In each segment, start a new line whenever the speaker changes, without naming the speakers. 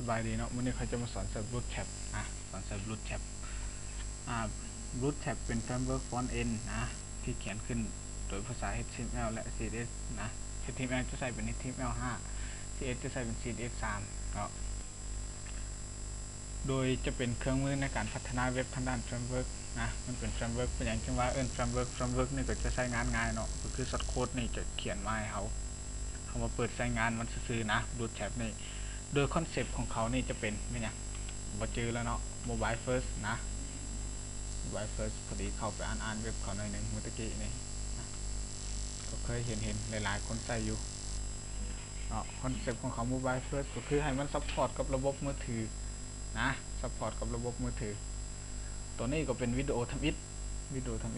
สบายดีเนาะวันนี้เขาจะมาสอนเสิร์ฟรูทแท็บสอนเสิร์ฟรูทแท็บรูทแท็บเป็น framework front end นะที่เขียนขึ้นโดยภาษา HTML และ CSS นะ HTML จะใส่เป็น HTML5 CSS จะใส่เป็น CSS3 เนาะโดยจะเป็นเครื่องมือในการพัฒนาเว็บทางด้าน framework นะมันเป็น framework เป็นอย่างเช่นว่าframework นี่ก็จะใช้งานง่ายเนาะก็คือ source code นี่จะเขียนมาให้เขามาเปิดใช้งานมันซื่อๆนะรูทแท็บนี่โดยคอนเซปต์ของเขานี่จะเป็นไม่เนี่ยมาเจอแล้วเนาะ mobile first นะ mobile first พอดีเข้าไปอ่านเว็บเขาหน่อยหนึ่งเมื่อกี้นี่ก็เคยเห็นหลายๆคนใส่อยู่เนาะคอนเซปต์ของเขา mobile first ก็คือให้มันซัพพอร์ตกับระบบมือถือนะซัพพอร์ตกับระบบมือถือตัวนี้ก็เป็นวิดีโอทำอิ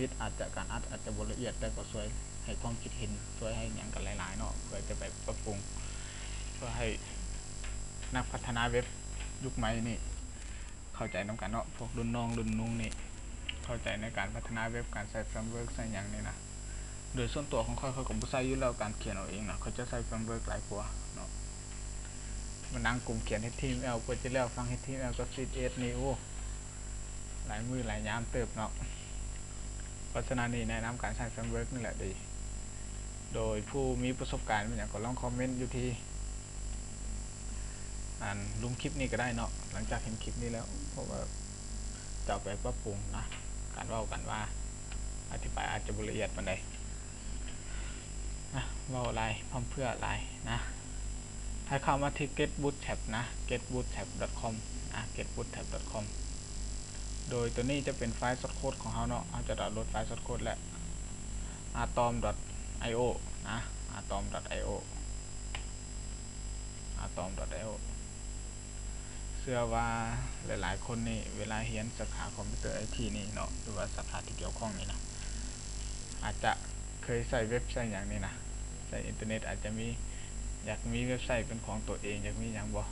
ฐอาจจะการอัดอาจจะบละเอียดแต่ก็ช่วยให้ความคิดเห็นช่วยให้อย่างกันหลายๆเนาะเพื่อจะไปปรับปรุงเพื่อให้นักพัฒนาเว็บยุคใหม่นี่เข้าใจน้ำกันเนาะพวกรุ่นน้องรุ่นนุ่งนี่เข้าใจในการพัฒนาเว็บการใส่เฟรมเวิร์กใส่อย่างนี้นะโดยส่วนตัวของเขากับผู้ใช้อยู่แล้วการเขียนเอาเองนะเขาจะใส่เฟรมเวิร์กหลายกว่าเนาะมันนั่งกลุ่มเขียน HTML เพื่อจะเลือกฟัง HTML กับ CSS นี่โอ้หลายมือหลายยามเติบเนาะเพราะฉะนั้นนี่แนะนำการใช้เฟรมเวิร์กนี่แหละดีโดยผู้มีประสบการณ์เป็นอย่างก็ลองคอมเมนต์อยู่ที่ลุงคลิปนี้ก็ได้เนาะหลังจากเห็นคลิปนี้แล้วเพราะว่าจะไปปรับปรุงนะการว่ากันว่าอธิบายอาจจะละเอียดปานใดนะว่าอะไรพร้อมเพื่ออะไรนะให้เข้ามาที่ getbootstrap นะ getbootstrap.com getbootstrap.com โดยตัวนี้จะเป็นไฟล์ source code ของเขาเนาะเราจะดาวน์โหลดไฟล์ source code และ atom.io นะ atom.io เชื่อว่าหลายๆคนนี่เวลาเรียนสาขาคอมพิวเตอร์ไอทีนี่เนาะหรือว่าสาขาที่เกี่ยวข้องนี่นะอาจจะเคยใส่เว็บไซต์อย่างนี้นะใส่อินเทอร์เน็ตอาจจะมีอยากมีเว็บไซต์เป็นของตัวเองอยากมีอย่างบ่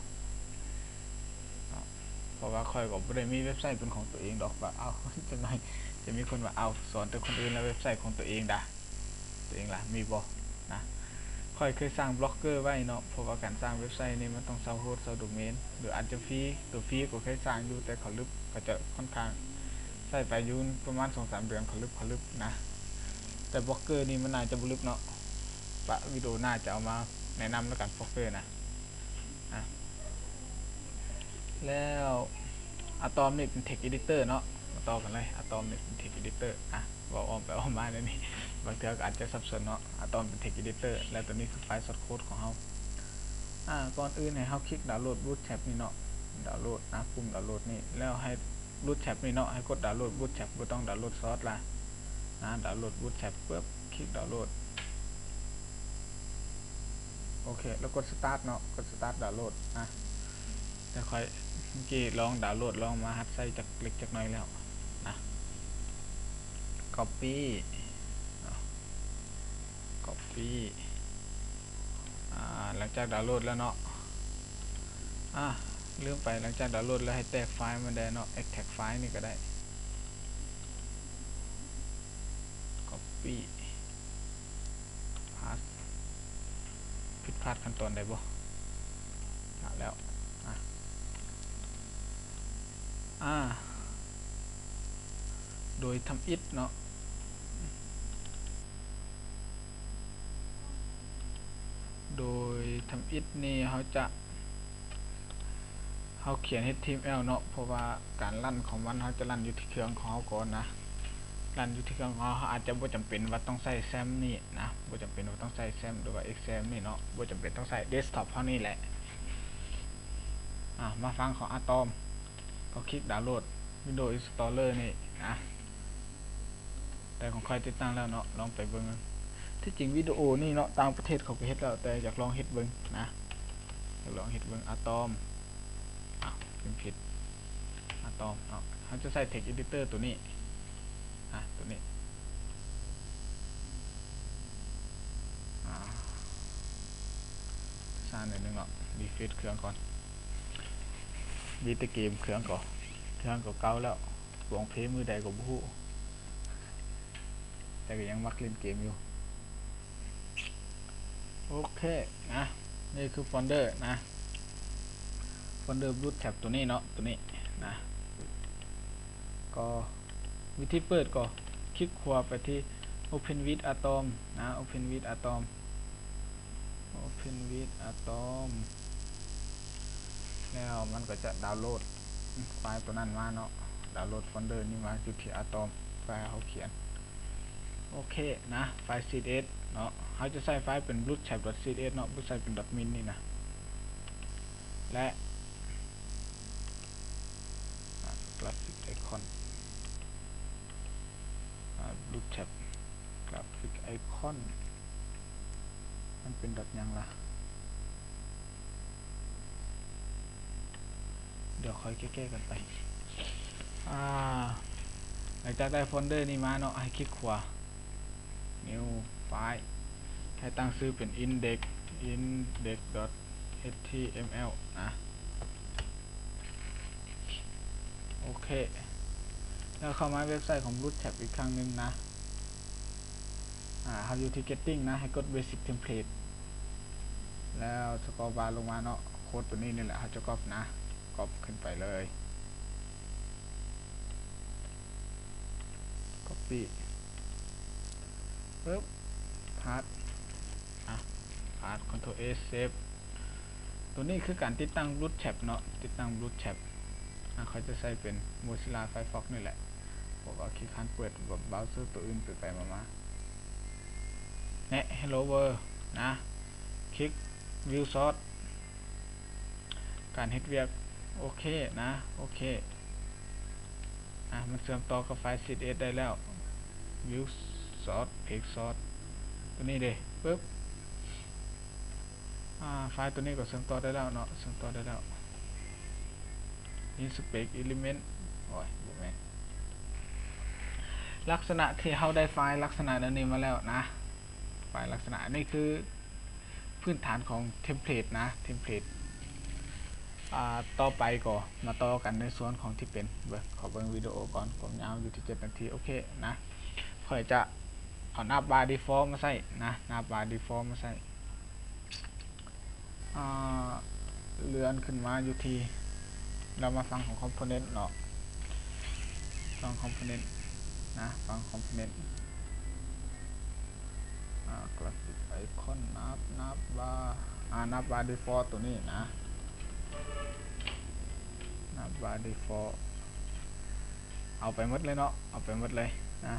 เพราะว่าค่อยก็ไม่ได้มีเว็บไซต์เป็นของตัวเองดอกว่าเอาจะหน่อยจะมีคนว่าเอาสอนแต่คนอื่นแล้วเว็บไซต์ของตัวเองตัวเองล่ะมีบ่นะค่อยเคยสร้างบล็อกเกอร์ไว้เนาะเพราะว่าการสร้างเว็บไซต์นี่มันต้องเซาโฮสต์เซาโดเมนหรืออาจจะฟรีตัวฟรีก็เคยสร้างอยู่แต่เขาลึกก็จะค่อนข้างใช้ไปอยู่ประมาณ 2-3 เดือนเขาลึกนะแต่บล็อกเกอร์นี่มันน่าจะบุลึกเนาะปะวิดีโอน่าจะเอามาแนะนำแล้วกันบล็อกเกอร์นะแล้วอะตอมนี่เป็น text editor เนาะมาต่อกันเลยอะตอมนี่เป็น text editor บอกออมไปออมมาเลยนี่บางทีก็อาจจะสับสนเนาะอะตอมเป็น text editor แล้วตัวนี้คือไฟล์ source code ของเราก่อนอื่นให้เราคลิกดาวน์โหลด bootstrap นี่เนาะดาวน์โหลดนะปุ่มดาวน์โหลดนี่แล้วให้ bootstrap นี่เนาะให้กดดาวน์โหลด bootstrap ไม่ต้องดาวน์โหลดซอสละดาวน์โหลด bootstrap ปุ๊บคลิกดาวน์โหลดโอเคแล้วกด start เนาะกด start ดาวน์โหลดจะค่อยเมื่อกี้ลองดาวน์โหลดลองมาฮัดใส่จากเล็กจากน้อยแล้วนะ copy หลังจากดาวน์โหลดแล้วเนาะลืมไปหลังจากดาวน์โหลดแล้วให้แตกไฟล์มันได้เนาะ extract ไฟล์นี่ก็ได้ copy paste ผิดพลาดขั้นตอนใดบ่แล้วโดยทำ it เนาะโดยทำ it นี่เขาเขียน HTML เนาะเพราะว่าการลั่นของมันเขาจะลั่นอยู่ที่เครื่องของเขาก่อนนะลั่นอยู่ที่เครื่องของเขาอาจจะบ่จำเป็นว่าต้องใส่แซมนี่นะบ่จำเป็นว่าต้องใส่แซมหรือว่า exam นี่เนาะบ่จำเป็นต้องใส่ desktop เท่านี้แหละมาฟังของ Atom ก็คลิกดาวน์โหลด Windows Installer นี่แต่ของใครติดตั้งแล้วเนาะลองไปเบิ่งที่จริงวิดีโอนี่เนาะต่างประเทศเขาก็เฮ็ดแล้วแต่อยากลองเฮ็ดเบิ่งนะอยากลองเฮ็ดเบิ่ง Atom พิมพ์ผิด Atom เขาจะใส่ text editor ตัวนี้ตัวนี้สร้างหนึ่งเนาะรีเฟรชเครื่องก่อนบีตเกมเครื่องก่อนเครื่องก็เก่าแล้ววงเพลมือใดก็บ่ฮู้แต่ก็ยังมักเล่นเกมอยู่โอเคนี่คือโฟลเดอร์นะ โฟลเดอร์ root tab ตัวนี้เนาะตัวนี้นะก็วิธีเปิดก็คลิกขวาไปที่ open with atom นะ open with atom open with atom แล้วมันก็จะดาวน์โหลดไฟล์ตัวนั้นมาเนาะดาวน์โหลดโฟลเดอร์นี้มาอยู่ที่ atom ไฟล์เขาเขียนโอเคนะไฟล์ css เนาะเขาจะใส่ไฟล์เป็น root tab.css เนาะไม่ใส่เป็น .min นี่นะและ graphic icon root tab graphic icon มันเป็นดอทยังล่ะเดี๋ยวค่อยแก้กันไปหลังจากได้โฟลเดอร์นี้มาเนาะให้คลิกขวา new file ให้ตั้งชื่อเป็น index.html นะโอเคแล้วเข้ามาเว็บไซต์ของ root tab อีกครั้งหนึ่งนะเขาอยู่ที่ getting นะให้กด basic template แล้วสครอลบาร์ลงมาเนาะโค้ดตัวนี้นี่แหละเขาจะก๊อปนะก๊อปขึ้นไปเลย copy ปึ๊บพาสCtrl A save ตัวนี้คือการติดตั้ง root tab เนาะติดตั้ง root tab เขาจะใช้เป็น Mozilla Firefox นี่แหละผมก็คลิกคันเปิดแบบเบราว์เซอร์ตัวอื่นไปมาแนะ Hello World นะคลิก View Source การเฮ็ดเวียกโอเคนะโอเคมันเชื่อมต่อกับไฟล์ CSS ได้แล้ว View Source Page Source ตัวนี้เลยปึ๊บไฟล์ตัวนี้ก็เชื่อมต่อได้แล้วเนาะเชื่อมต่อได้แล้ว Inspect Element โอ้ยบุกแม่ลักษณะที่เราได้ไฟล์ลักษณะนี้มาแล้วนะไฟล์ลักษณะนี้คือพื้นฐานของเทมเพลตนะเทมเพลตต่อไปก็มาต่อกันในส่วนของที่เป็นขอเบิ่งวิดีโอก่อนผมยาวอยู่ที่7 นาทีโอเคนะค่อยจะเอาหน้าบาร์ default มาใส่นะหน้าบาร์ default มาใส่เลื่อนขึ้นมาอยู่ที่เรามาฟังของ component เนาะฟัง component นะฟัง component graphic icon นับ bar default ตัวนี้นะนับ bar default เอาไปหมดเลยเนาะเอาไปหมดเลยนะ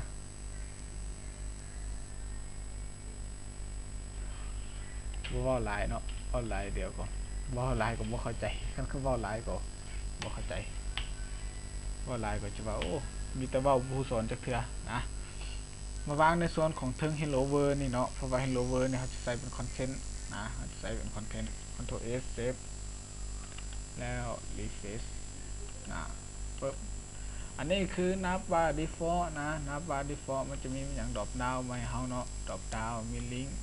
ว่าลายเนาะว่าลายเดี๋ยวก่อนว่าลายก็บ่เข้าใจขั้นคือว่าลายก็บ่เข้าใจว่าลายก็จะว่าโอ้มีแต่ว่าผู้สอนจักเทื่อนะมาวางในส่วนของเทิง Hello World นี่เนาะเพราะว่า Hello World เนี่ยเขาจะใส่เป็นคอนเทนต์นะเขาจะใส่เป็นคอนเทนต์ Ctrl S Save แล้ว Refresh นะปึ๊บอันนี้คือนับ bar default นะนับ bar default มันจะมีอย่างดรอปดาวน์มาให้เฮาเนาะดรอปดาวน์มีลิงก์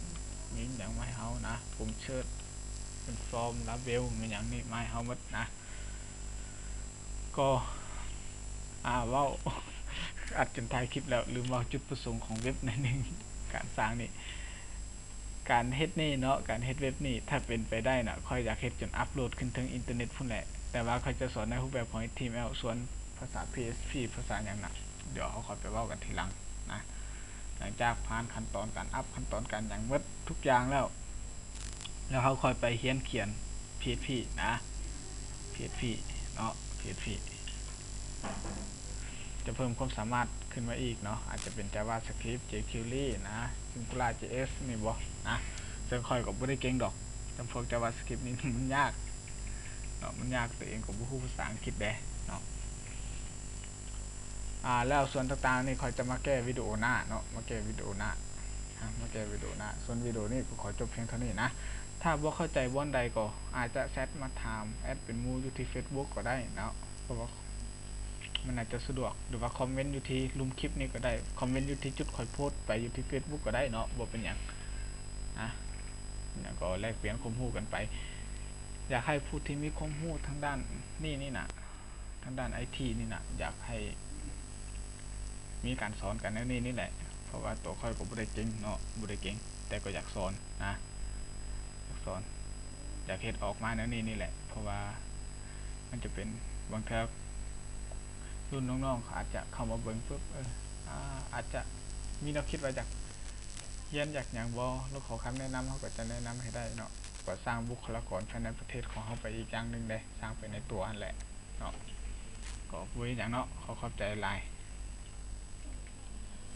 มีอย่างมาให้เฮานะปุ่มเชิดเป็นฟอร์มลาเบลมีอย่างนี้มาให้เฮาหมดนะก็ว้าวอัดจนท้ายคลิปแล้วลืมว่าจุดประสงค์ของเว็บในหนึ่งการสร้างนี่การเฮ็ดนี่เนาะการเฮ็ดเว็บนี่ถ้าเป็นไปได้นะค่อยอยากเฮ็ดจนอัปโหลดขึ้นถึงอินเทอร์เน็ตพุ่นแหละแต่ว่าเขาจะสอนในรูปแบบของ HTML ส่วนภาษา PHP ภาษาอย่างนั้นเดี๋ยวเขาค่อยไปเว้ากันทีหลังนะหลังจากผ่านขั้นตอนการอัพขั้นตอนการอย่างหมดทุกอย่างแล้วเขาค่อยไปเขียน PHP นะ PHP เนาะ PHP จะเพิ่มความสามารถขึ้นมาอีกเนาะอาจจะเป็น JavaScript jQuery นะ AngularJS นี่บ่นะซึ่งค่อยก็บ่ได้เก่งดอกแต่พวก JavaScript นี่มันยากเนาะมันยากตัวเองก็บ่ฮู้ภาษาอังกฤษเด้เนาะแล้วส่วนต่างๆนี่ค่อยจะมาแก้วิดีโอหน้าเนาะมาแก้วิดีโอหน้าส่วนวิดีโอนี้ก็ขอจบเพียงเท่านี้นะถ้าบ่เข้าใจบ่อนใดก็อาจจะแชทมาถามแอดเป็นหมู่อยู่ที่ Facebook ก็ได้เนาะเพราะว่ามันอาจจะสะดวกหรือว่าคอมเมนต์อยู่ที่รูมคลิปนี้ก็ได้คอมเมนต์อยู่ที่จุดข่อยโพสต์ไปอยู่ที่ Facebook ก็ได้เนาะบ่เป็นหยังแล้วก็แลกเปลี่ยนความรู้กันไปอยากให้ผู้ที่มีความรู้ทางด้านนี่นะทางด้าน IT นี่นะอยากให้มีการสอนกันในนี่แหละเพราะว่าตัวค่อยก็บ่ได้เก่งเนาะบ่ได้เก่งแต่ก็อยากสอนนะอยากสอนอยากเฮ็ดออกมาในนี่แหละเพราะว่า มันจะเป็นบางเทอรุ่นน้องๆเขาอาจจะเข้ามาเบิ่งปุ๊บอาจจะมีแนวคิดว่าจากเรียนจากอย่างบ่แล้วขอคำแนะนำเขาก็จะแนะนำให้ได้เนาะก็สร้างบุคลากรภายในประเทศของเขาไปอีกอย่างหนึ่งได้สร้างไปในตัวนั่นแหละเนาะก็บ่มีหยังเนาะขอขอบใจหลาย